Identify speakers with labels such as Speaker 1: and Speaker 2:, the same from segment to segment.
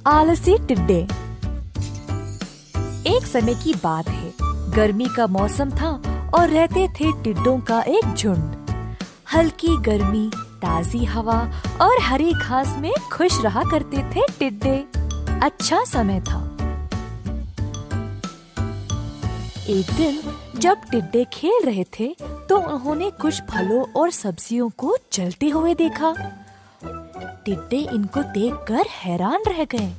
Speaker 1: आलसी टिड्डे। एक समय की बात है, गर्मी का मौसम था और रहते थे टिड्डों का एक झुंड। हल्की गर्मी, ताजी हवा और हरी घास में खुश रहा करते थे टिड्डे। अच्छा समय था। एक दिन जब टिड्डे खेल रहे थे तो उन्होंने कुछ फलों और सब्जियों को जलते हुए देखा। टिड्डे इनको देखकर हैरान रह गए।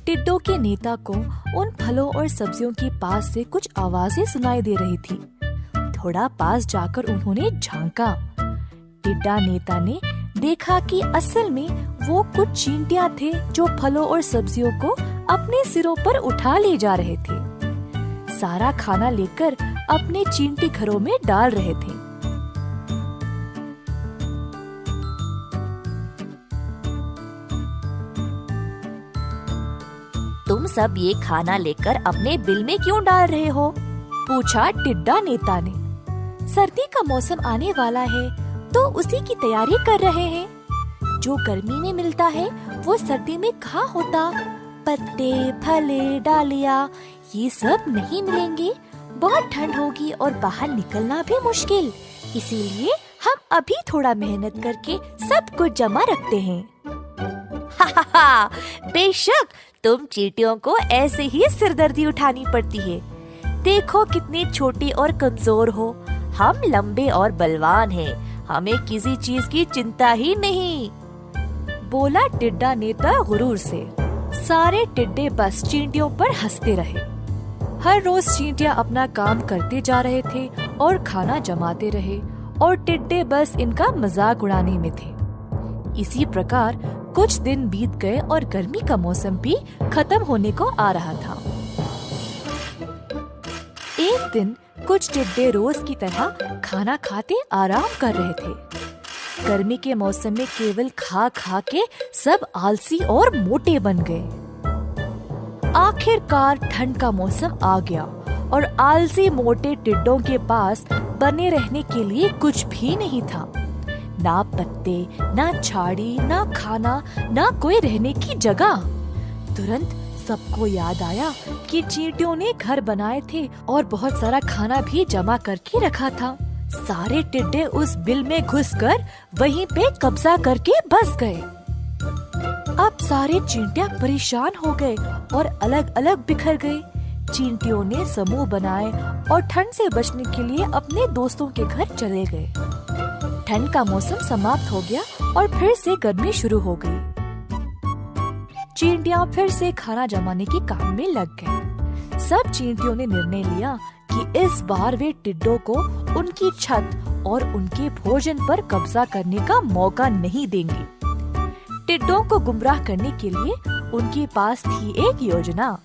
Speaker 1: टिड्डों के नेता को उन फलों और सब्जियों के पास से कुछ आवाजें सुनाई दे रही थी। थोड़ा पास जाकर उन्होंने झांका। टिड्डा नेता ने देखा कि असल में वो कुछ चींटियां थे जो फलों और सब्जियों को अपने सिरों पर उठा ले जा रहे थे। सारा खाना लेकर अपने चींटी घरों में डाल रहे थे।
Speaker 2: तुम सब ये खाना लेकर अपने बिल में क्यों डाल रहे हो?
Speaker 1: पूछा टिड्डा नेता ने। सर्दी का मौसम आने वाला है तो उसी की तैयारी कर रहे हैं। जो गर्मी में मिलता है वो सर्दी में कहाँ होता। पत्ते, फले, डालियाँ ये सब नहीं मिलेंगे। बहुत ठंड होगी और बाहर निकलना भी मुश्किल। इसीलिए हम अभी थोड़ा मेहनत करके सब कुछ जमा रखते हैं।
Speaker 2: हा, बेशक तुम चींटियों को ऐसे ही सिरदर्दी उठानी पड़ती है। देखो कितनी छोटी और कमजोर हो। हम लंबे और बलवान हैं। हमें किसी चीज की चिंता ही नहीं,
Speaker 1: बोला टिड्डा नेता गुरूर से। सारे टिड्डे बस चींटियों पर हंसते रहे। हर रोज चींटियां अपना काम करते जा रहे थे और खाना जमाते रहे और टिड्डे बस इनका मजाक उड़ाने में थे। इसी प्रकार कुछ दिन बीत गए और गर्मी का मौसम भी खत्म होने को आ रहा था। एक दिन कुछ टिड्डे रोज की तरह खाना खाते आराम कर रहे थे। गर्मी के मौसम में केवल खा खा के सब आलसी और मोटे बन गए। आखिरकार ठंड का मौसम आ गया और आलसी मोटे टिड्डों के पास बने रहने के लिए कुछ भी नहीं था। ना पत्ते, ना झाड़ी, ना खाना, ना कोई रहने की जगह। तुरंत सबको याद आया कि चींटियों ने घर बनाए थे और बहुत सारा खाना भी जमा करके रखा था। सारे टिड्डे उस बिल में घुसकर वहीं पे कब्जा करके बस गए। अब सारे चींटियां परेशान हो गए और अलग अलग बिखर गए। चींटियों ने समूह बनाए और ठंड से बचने के लिए अपने दोस्तों के घर चले गए। ठंड का मौसम समाप्त हो गया और फिर से गर्मी शुरू हो गई। चींटियां फिर से खाना जमाने के काम में लग गए। सब चींटियों ने निर्णय लिया कि इस बार वे टिड्डों को उनकी छत और उनके भोजन पर कब्जा करने का मौका नहीं देंगे। टिड्डों को गुमराह करने के लिए उनके पास थी एक योजना।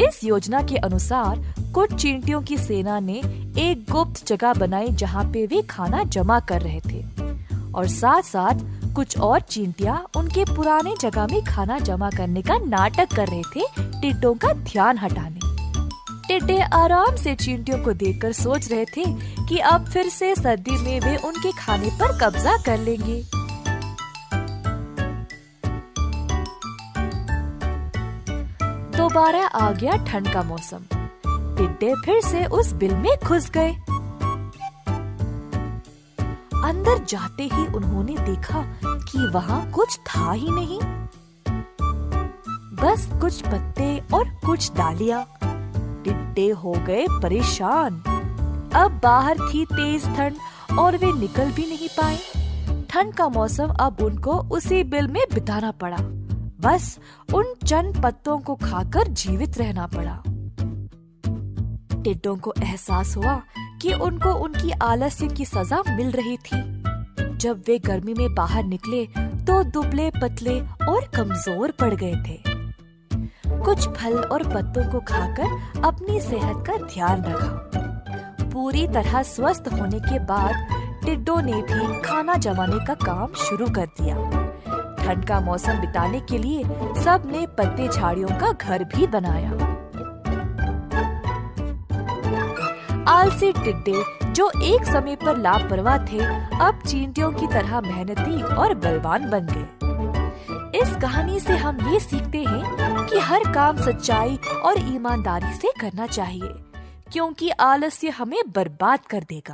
Speaker 1: इस योजना के अनुसार कुछ चींटियों की सेना ने एक गुप्त जगह बनाई जहाँ पे वे खाना जमा कर रहे थे और साथ साथ कुछ और चींटियां उनके पुराने जगह में खाना जमा करने का नाटक कर रहे थे, टिड्डों का ध्यान हटाने। टिड्डे आराम से चींटियों को देखकर सोच रहे थे कि अब फिर से सर्दी में वे उनके खाने पर कब्जा कर लेंगे। दोबारा आ गया ठंड का मौसम। टिड्डे फिर से उस बिल में घुस गए। अंदर जाते ही उन्होंने देखा कि वहाँ कुछ था ही नहीं, बस कुछ पत्ते और कुछ डालियाँ। टिड्डे हो गए परेशान। अब बाहर थी तेज ठंड और वे निकल भी नहीं पाए। ठंड का मौसम अब उनको उसी बिल में बिताना पड़ा। बस उन चंद पत्तों को खाकर जीवित रहना पड़ा। टिड्डों को एहसास हुआ कि उनको उनकी आलस्य की सजा मिल रही थी। जब वे गर्मी में बाहर निकले तो दुबले पतले और कमजोर पड़ गए थे। कुछ फल और पत्तों को खाकर अपनी सेहत का ध्यान रखा। पूरी तरह स्वस्थ होने के बाद टिड्डों ने भी खाना जमाने का काम शुरू कर दिया। ठंड का मौसम बिताने के लिए सब ने पत्ते झाड़ियों का घर भी बनाया। आलसी टिड्डे जो एक समय पर लापरवाह थे, अब चींटियों की तरह मेहनती और बलवान बन गए। इस कहानी से हम ये सीखते हैं कि हर काम सच्चाई और ईमानदारी से करना चाहिए, क्योंकि आलस्य हमें बर्बाद कर देगा।